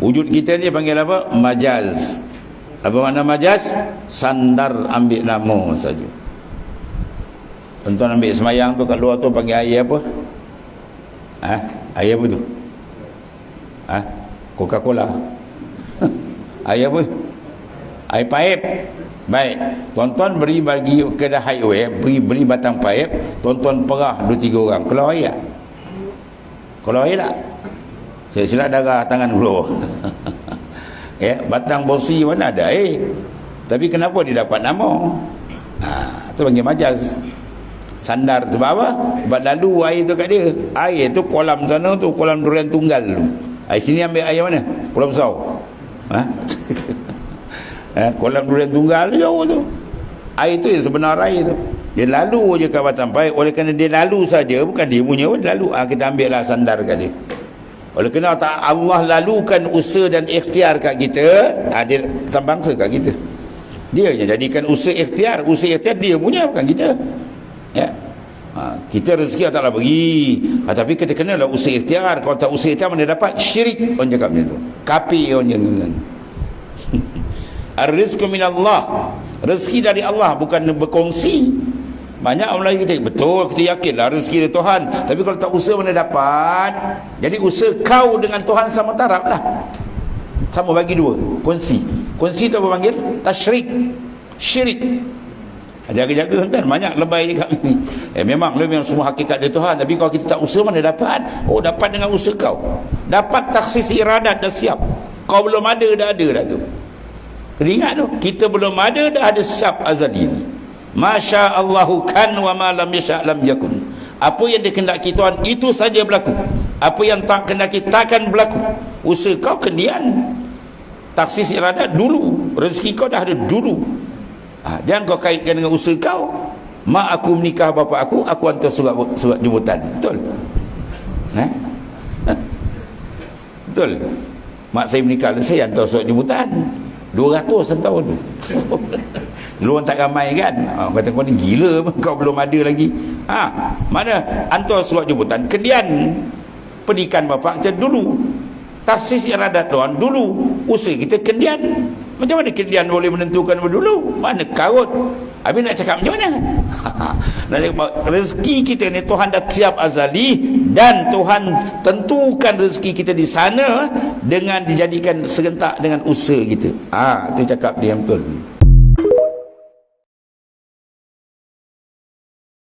Wujud kita ni panggil apa? Majaz. Apa makna majaz? Sandar ambil nama saja. Tuan-tuan ambil semayang tu kat luar tu panggil air apa? Air apa tu? Coca-Cola. Air apa? Air paip. Baik, tuan-tuan bagi kedai highway, beri batang paip, tuan-tuan perah 2-3 orang, keluar air tak? Keluar air tak? Saya silap darah tangan keluar. Batang bosi mana ada air, tapi kenapa dia dapat nama? Itu panggil majaz. Sandar. Sebab apa? Sebab lalu air tu kat dia. Air tu kolam sana tu, kolam durian tunggal tu. Air sini ambil air mana? Pulau Besar. Kolam durian tunggal jauh tu. Air tu yang sebenar air tu. Dia lalu je ke batang paip. Oleh kerana dia lalu saja, bukan dia punya pun lalu. Kita ambil lah sandar kat dia. Oleh kerana Allah lalukan usaha dan ikhtiar kat kita, dia sambangsa kat kita. Dia yang jadikan usaha ikhtiar. Usaha ikhtiar dia punya, bukan kita. Kita rezeki Allah Ta'ala bagi, tapi kita kenalah usaha ikhtiar. Kalau tak usaha ikhtiar, mana dapat? Syirik, orang cakap macam tu. Kafir orang jangan. Ar-rizqu minallah. Rezeki dari Allah, bukan berkongsi. Banyak orang Melayu kita, betul, kita yakinlah rezeki dari Tuhan, tapi kalau tak usaha mana dapat? Jadi usaha kau dengan Tuhan sama taraf lah. Sama bagi dua, kongsi. Kongsi tu apa panggil? Tasyrik. Syirik. Jaga-jaga kan, banyak lebay kat ni. Memang semua hakikat dari Tuhan, tapi kalau kita tak usaha mana dapat? Dapat dengan usaha kau. Dapat taksis iradat dah siap. Kau belum ada, dah ada dah tu. Kena ingat tu, kita belum ada, dah ada siap azali ni. Masya Allahu kan wa ma lam yasha' lam yakun. Apa yang dikehendaki Tuhan itu saja berlaku. Apa yang tak kehendaki takkan berlaku. Usaha kau kendian. Taksis iradat dulu. Rezeki kau dah ada dulu. Jangan kau kaitkan dengan usaha kau. Mak aku menikah bapa aku hantar surat jemputan. Betul? Betul? Mak saya menikah, saya hantar surat jemputan. 200 hantar tu. Dulu orang tak ramai kan. Kata kau ni gila, kau belum ada lagi. Mana hantar surat jemputan. Kemudian pendidikan bapa kita dulu. Taksis iradat Tuhan dulu. Usaha kita kemudian. Macam mana kemudian boleh menentukan dulu? Mana karut? Habis nak cakap macam mana? Nak cakap rezeki kita ni Tuhan dah siap azali, dan Tuhan tentukan rezeki kita di sana dengan dijadikan serentak dengan usaha kita. Itu cakap dia yang betul.